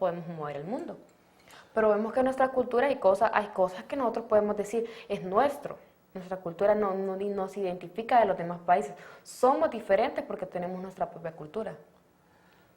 podemos mover el mundo. Pero vemos que en nuestra cultura hay cosas que nosotros podemos decir, es nuestro. Nuestra cultura no se identifica de los demás países. Somos diferentes porque tenemos nuestra propia cultura.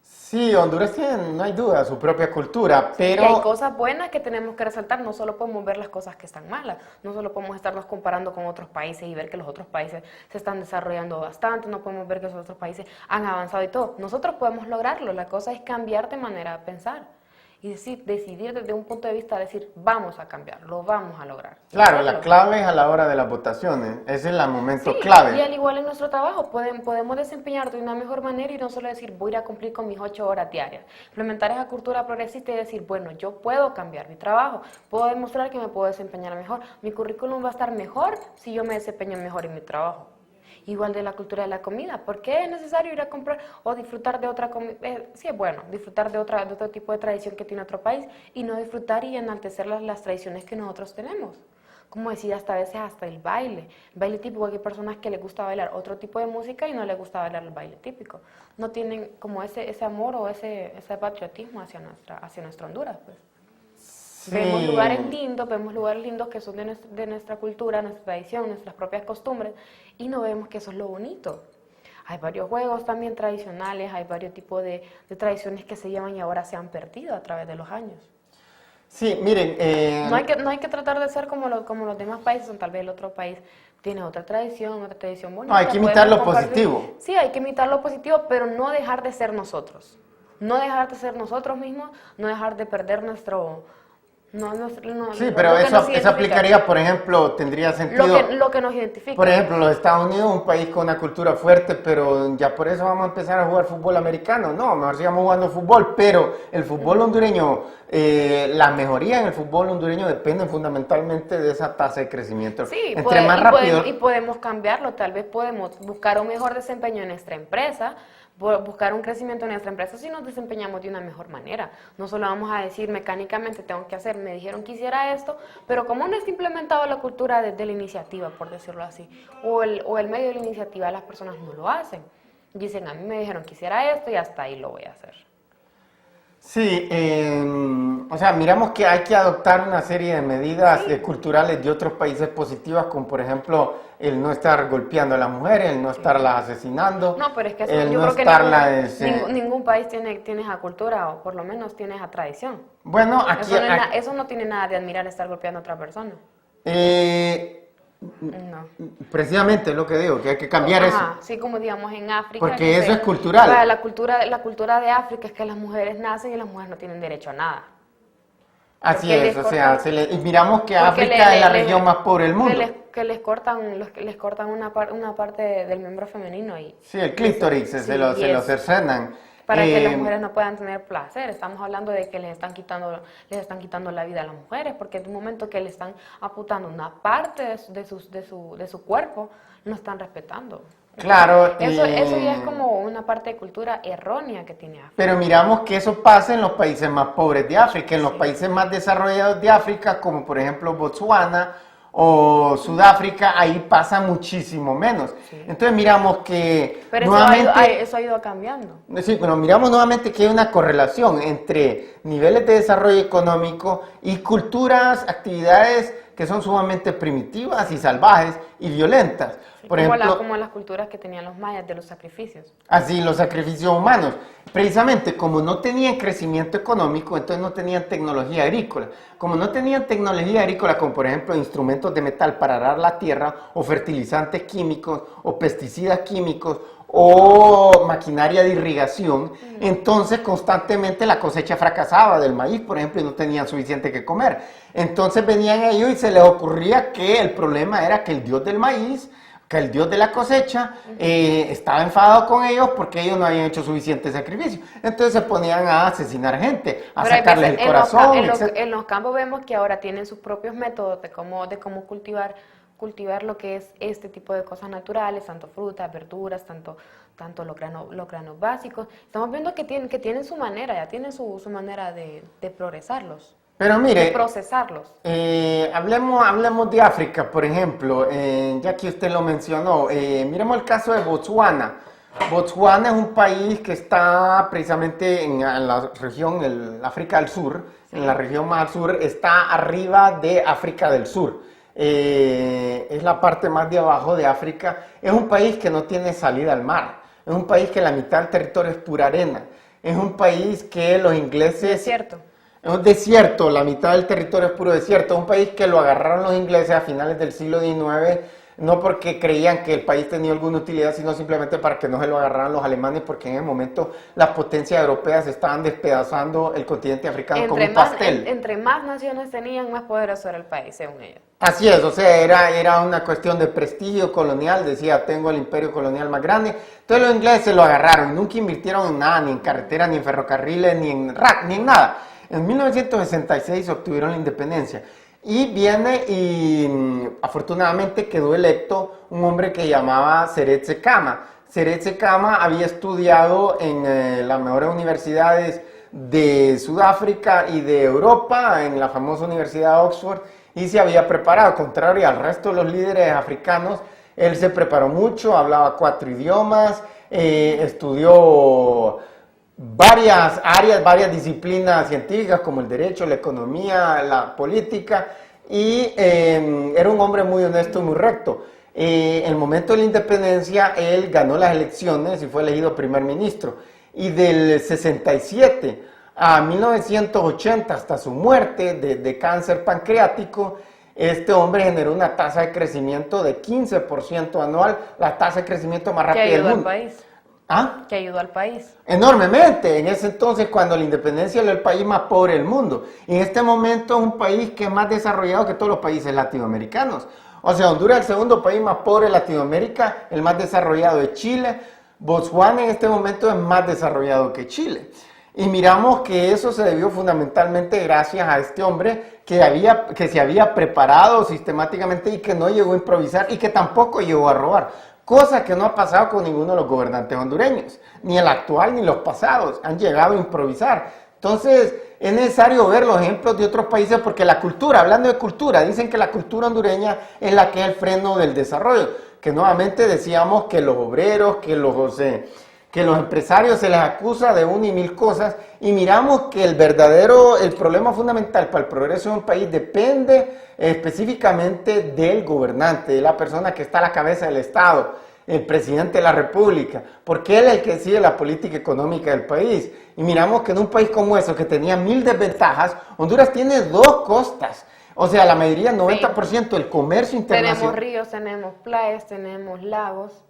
Sí, Honduras tiene, no hay duda, su propia cultura, pero... Y hay cosas buenas que tenemos que resaltar, no solo podemos ver las cosas que están malas, no solo podemos estarnos comparando con otros países y ver que los otros países se están desarrollando bastante, no podemos ver que los otros países han avanzado y todo. Nosotros podemos lograrlo, la cosa es cambiar de manera de pensar y decidir desde un punto de vista, decir, vamos a cambiar, lo vamos a lograr. Claro, la clave es a la hora de las votaciones, ese es el momento Sí, clave. y al igual en nuestro trabajo, podemos desempeñar de una mejor manera y no solo decir, voy a ir a cumplir con mis 8 horas diarias. Implementar esa cultura progresista y decir, bueno, yo puedo cambiar mi trabajo, puedo demostrar que me puedo desempeñar mejor. Mi currículum va a estar mejor si yo me desempeño mejor en mi trabajo. Igual de la cultura de la comida. ¿Por qué es necesario ir a comprar o disfrutar de otra comida? Sí, es bueno disfrutar de otro tipo de tradición que tiene otro país y no disfrutar y enaltecer las tradiciones que nosotros tenemos. Como decía, hasta a veces hasta el baile. El baile típico, hay personas que les gusta bailar otro tipo de música y no les gusta bailar el baile típico. No tienen como ese amor o ese patriotismo hacia nuestra Honduras, pues. Sí. Vemos lugares lindos que son de nuestra cultura, nuestra tradición, nuestras propias costumbres, y no vemos que eso es lo bonito. Hay varios juegos también tradicionales, hay varios tipos de tradiciones que se llevan y ahora se han perdido a través de los años. Sí, miren... No hay que tratar de ser como los demás países, o tal vez el otro país tiene otra tradición bonita. No, hay que imitar lo positivo. Sí, hay que imitar lo positivo, pero no dejar de ser nosotros. No dejar de ser nosotros mismos, no dejar de perder nuestro... Sí, pero eso aplicaría, por ejemplo, tendría sentido... Lo que nos identifica. Por ejemplo, los Estados Unidos, un país con una cultura fuerte, pero ya por eso vamos a empezar a jugar fútbol americano. No, mejor sigamos jugando fútbol, pero el fútbol hondureño, la mejoría en el fútbol hondureño depende fundamentalmente de esa tasa de crecimiento. Sí, y podemos cambiarlo, tal vez podemos buscar un mejor desempeño en nuestra empresa, buscar un crecimiento en nuestra empresa si nos desempeñamos de una mejor manera. No solo vamos a decir mecánicamente tengo que hacer, me dijeron que hiciera esto, pero como no está implementado la cultura de la iniciativa, por decirlo así, o el medio de la iniciativa, las personas no lo hacen. Dicen, a mí me dijeron que hiciera esto y hasta ahí lo voy a hacer. Sí, o sea, miramos que hay que adoptar una serie de medidas culturales de otros países positivas, como por ejemplo el no estar golpeando a las mujeres, el no estarlas asesinando. No, pero es que yo creo que ningún país tiene esa cultura, o por lo menos tiene esa tradición. Bueno, aquí... Eso no tiene nada de admirar estar golpeando a otra persona. No. Precisamente es lo que digo, que hay que cambiar eso. Sí, como digamos en África. Porque eso es cultural. La cultura de África es que las mujeres nacen y las mujeres no tienen derecho a nada. Así es, o sea, y miramos que África es la región más pobre del mundo. Que les cortan una parte del miembro femenino. Sí, el clítoris, se lo cercenan. Para que las mujeres no puedan tener placer. Estamos hablando de que les están quitando la vida a las mujeres, porque en un momento que le están amputando una parte de su cuerpo, no están respetando. Claro. Eso ya es como una parte de cultura errónea que tiene África. Pero miramos que eso pasa en los países más pobres de África, en los países más desarrollados de África, como por ejemplo Botsuana o Sudáfrica, ahí pasa muchísimo menos. Sí. Entonces miramos que pero nuevamente... Eso ha ido cambiando. Sí, pero miramos nuevamente que hay una correlación entre niveles de desarrollo económico y culturas, actividades que son sumamente primitivas y salvajes y violentas. Sí, por ejemplo, como las culturas que tenían los mayas de los sacrificios. Así, los sacrificios humanos. Precisamente, como no tenían crecimiento económico, entonces no tenían tecnología agrícola. Como no tenían tecnología agrícola, como por ejemplo instrumentos de metal para arar la tierra, o fertilizantes químicos, o pesticidas químicos, o maquinaria de irrigación, entonces constantemente la cosecha fracasaba del maíz, por ejemplo, y no tenían suficiente que comer. Entonces venían ellos y se les ocurría que el problema era que el dios del maíz, que el dios de la cosecha estaba enfadado con ellos porque ellos no habían hecho suficiente sacrificio. Entonces se ponían a asesinar gente, a sacarles el corazón. En los campos vemos que ahora tienen sus propios métodos de cómo cultivar lo que es este tipo de cosas naturales, tanto frutas, verduras, tanto los granos básicos. Estamos viendo que tienen su manera, ya tienen su manera de progresarlos. Pero mire, de procesarlos. Hablemos de África, por ejemplo, ya que usted lo mencionó. Miremos el caso de Botsuana. Botswana es un país que está precisamente en la región, el África del Sur, en la región más al sur, está arriba de África del Sur. Es la parte más de abajo de África. Es un país que no tiene salida al mar. Es un país que la mitad del territorio es pura arena. Es un país que los ingleses... Desierto. Es un desierto, la mitad del territorio es puro desierto. Es un país que lo agarraron los ingleses a finales del siglo XIX, no porque creían que el país tenía alguna utilidad, sino simplemente para que no se lo agarraran los alemanes, porque en el momento las potencias europeas estaban despedazando el continente africano como un pastel. Entre más naciones tenían, más poderoso era el país, según ellos. Así es, o sea, era una cuestión de prestigio colonial, decía, tengo el imperio colonial más grande. Entonces los ingleses lo agarraron, nunca invirtieron en nada, ni en carreteras, ni en ferrocarriles, ni en nada. En 1966 obtuvieron la independencia. Y viene y afortunadamente quedó electo un hombre que llamaba Seretse Khama. Seretse Khama había estudiado en las mejores universidades de Sudáfrica y de Europa, en la famosa Universidad de Oxford, y se había preparado, contrario al resto de los líderes africanos. Él se preparó mucho, hablaba 4 idiomas, estudió varias áreas, varias disciplinas científicas como el derecho, la economía, la política, y era un hombre muy honesto y muy recto. En el momento de la independencia, él ganó las elecciones y fue elegido primer ministro. Y del 67 a 1980, hasta su muerte de cáncer pancreático, este hombre generó una tasa de crecimiento de 15% anual, la tasa de crecimiento más rápida del mundo. ¿Qué ayudó al país? ¿Ah? Que ayudó al país. Enormemente, en ese entonces cuando la independencia era el país más pobre del mundo. En este momento es un país que es más desarrollado que todos los países latinoamericanos. O sea, Honduras es el segundo país más pobre de Latinoamérica, el más desarrollado es Chile. Botswana en este momento es más desarrollado que Chile. Y miramos que eso se debió fundamentalmente gracias a este hombre que se había preparado sistemáticamente y que no llegó a improvisar y que tampoco llegó a robar. Cosa que no ha pasado con ninguno de los gobernantes hondureños, ni el actual ni los pasados, han llegado a improvisar. Entonces, es necesario ver los ejemplos de otros países porque la cultura, hablando de cultura, dicen que la cultura hondureña es la que es el freno del desarrollo, que nuevamente decíamos que los obreros, que los empresarios se les acusa de una y mil cosas, y miramos que el problema fundamental para el progreso de un país depende específicamente del gobernante, de la persona que está a la cabeza del Estado, el presidente de la República, porque él es el que decide la política económica del país. Y miramos que en un país como eso, que tenía 1000 desventajas, Honduras tiene 2 costas. O sea, la mayoría, 90% del comercio internacional. Tenemos ríos, tenemos playas, tenemos lagos.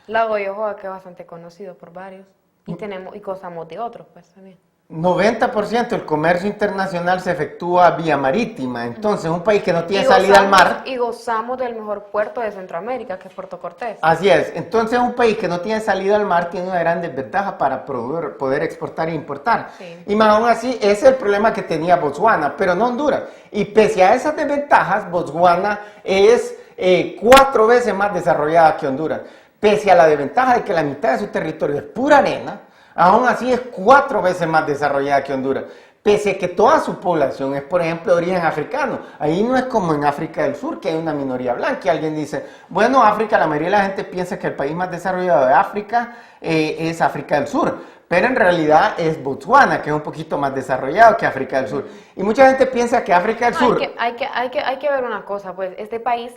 Lago Yohoa, que es bastante conocido por varios. Y gozamos de otros, pues también. 90% del comercio internacional se efectúa vía marítima. Entonces, un país que no tiene salida al mar. Y gozamos del mejor puerto de Centroamérica, que es Puerto Cortés. Así es. Entonces, un país que no tiene salida al mar tiene una gran desventaja para poder exportar e importar. Sí. Y más aún así, ese es el problema que tenía Botswana, pero no Honduras. Y pese a esas desventajas, Botswana es 4 veces más desarrollada que Honduras. Pese a la desventaja de que la mitad de su territorio es pura arena, aún así es 4 veces más desarrollada que Honduras. Pese a que toda su población es, por ejemplo, de origen africano. Ahí no es como en África del Sur, que hay una minoría blanca. Alguien dice, bueno, África, la mayoría de la gente piensa que el país más desarrollado de África es África del Sur. Pero en realidad es Botswana, que es un poquito más desarrollado que África del Sur. Y mucha gente piensa que África del Sur... Hay que ver una cosa, pues este país,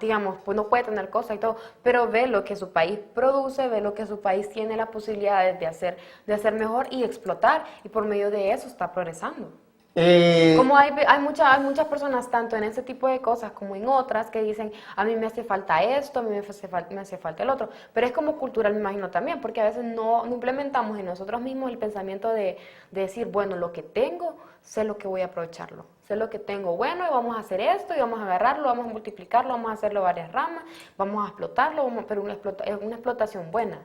digamos, pues no puede tener cosas y todo, pero ve lo que su país produce, ve lo que su país tiene la posibilidad de hacer mejor y explotar, y por medio de eso está progresando. Como hay muchas personas, tanto en este tipo de cosas como en otras, que dicen, a mí me hace falta esto, a mí me hace falta el otro, pero es como cultural, me imagino también, porque a veces no implementamos en nosotros mismos el pensamiento de decir, bueno, lo que tengo, sé lo que voy a aprovecharlo, sé lo que tengo bueno y vamos a hacer esto y vamos a agarrarlo, vamos a multiplicarlo, vamos a hacerlo varias ramas, vamos a explotarlo, pero una explotación buena,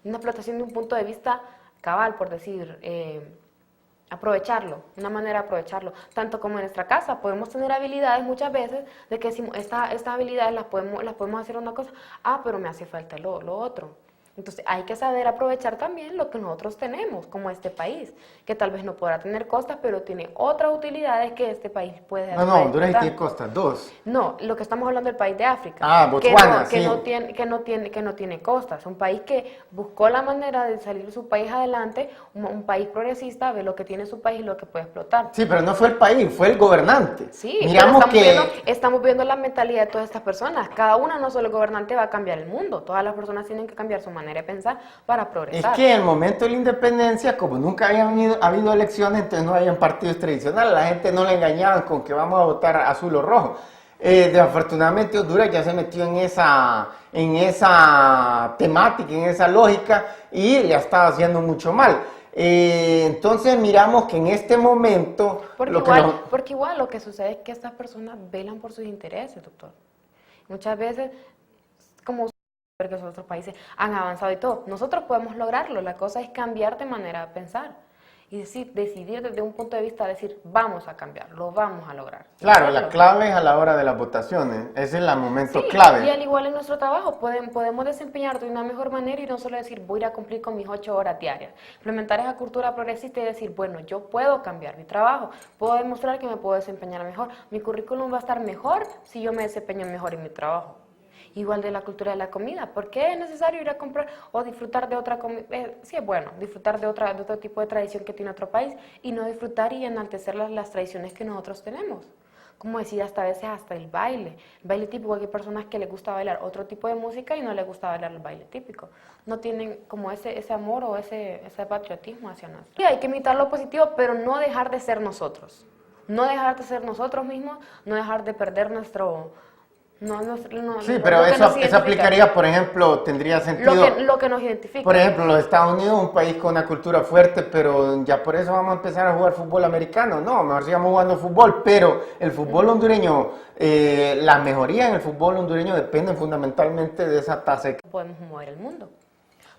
una explotación de un punto de vista cabal, por decir... aprovecharlo, una manera de aprovecharlo, tanto como en nuestra casa, podemos tener habilidades muchas veces, de que decimos, estas habilidades las podemos hacer una cosa, pero me hace falta lo otro, Entonces hay que saber aprovechar también lo que nosotros tenemos, como este país, que tal vez no podrá tener costas, pero tiene otras utilidades que este país puede No, puede Honduras sí explotar. tiene costas, dos. No, lo que estamos hablando del país de África, Ah, Botswana, sí. que no tiene costas, un país que buscó la manera de salir de su país adelante, un país progresista, ve lo que tiene su país y lo que puede explotar. Sí, pero no fue el país, fue el gobernante. Sí, Miramos pero estamos viendo la mentalidad de todas estas personas. Cada una, no solo el gobernante, va a cambiar el mundo. Todas las personas tienen que cambiar su manera de pensar para es progresar. que en el momento de la independencia, como nunca había habido elecciones, entonces no habían partidos tradicionales, la gente no le engañaban con que vamos a votar azul o rojo. Desafortunadamente Honduras ya se metió en esa temática, en esa lógica y le estaba haciendo mucho mal. Entonces miramos que en este momento... Porque igual lo que sucede es que estas personas velan por sus intereses, doctor. Muchas veces, como porque los otros países han avanzado y todo, nosotros podemos lograrlo. La cosa es cambiar de manera de pensar y decidir desde un punto de vista, decir, vamos a cambiar, lo vamos a lograr. Claro, la clave es a la hora de las votaciones, ese es el momento Sí, clave. y al igual en nuestro trabajo, podemos desempeñar de una mejor manera y no solo decir, voy a ir a cumplir con mis 8 horas diarias. Implementar esa cultura progresista y decir, bueno, yo puedo cambiar mi trabajo, puedo demostrar que me puedo desempeñar mejor. Mi currículum va a estar mejor si yo me desempeño mejor en mi trabajo. Igual de la cultura de la comida. ¿Por qué es necesario ir a comprar o disfrutar de otra comida? Sí es bueno, disfrutar de otro tipo de tradición que tiene otro país y no disfrutar y enaltecer las tradiciones que nosotros tenemos. Como decía, hasta a veces hasta el baile. El baile típico, hay personas que les gusta bailar otro tipo de música y no les gusta bailar el baile típico. No tienen como ese amor o ese patriotismo hacia nosotros. Y hay que imitar lo positivo, pero no dejar de ser nosotros. No dejar de ser nosotros mismos, no dejar de perder nuestro... Sí, pero eso aplicaría, por ejemplo, tendría sentido... Lo que nos identifica. Por ejemplo, los Estados Unidos, un país con una cultura fuerte, pero ya por eso vamos a empezar a jugar fútbol americano. No, mejor sigamos jugando fútbol, pero el fútbol hondureño, la mejoría en el fútbol hondureño depende fundamentalmente de esa tasa. Podemos mover el mundo,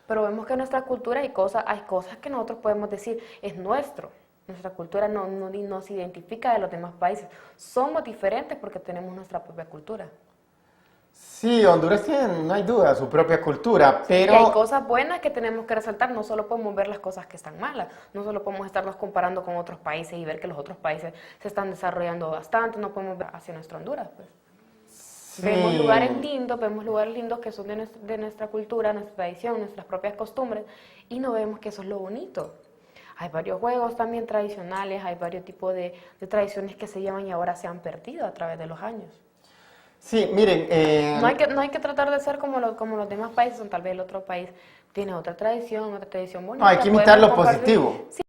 pero vemos que en nuestra cultura hay cosas que nosotros podemos decir, es nuestro. Nuestra cultura no nos identifica de los demás países. Somos diferentes porque tenemos nuestra propia cultura. Sí, Honduras tiene, no hay duda, su propia cultura, pero... Y hay cosas buenas que tenemos que resaltar, no solo podemos ver las cosas que están malas, no solo podemos estarnos comparando con otros países y ver que los otros países se están desarrollando bastante, no podemos ver hacia nuestra Honduras, pues. Sí. Vemos lugares lindos que son de nuestra cultura, nuestra tradición, nuestras propias costumbres, y no vemos que eso es lo bonito. Hay varios juegos también tradicionales, hay varios tipos de tradiciones que se llevan y ahora se han perdido a través de los años. Sí, miren... No hay que tratar de ser como los demás países, tal vez el otro país tiene otra tradición bonita. No, hay que imitar lo positivo. Sí,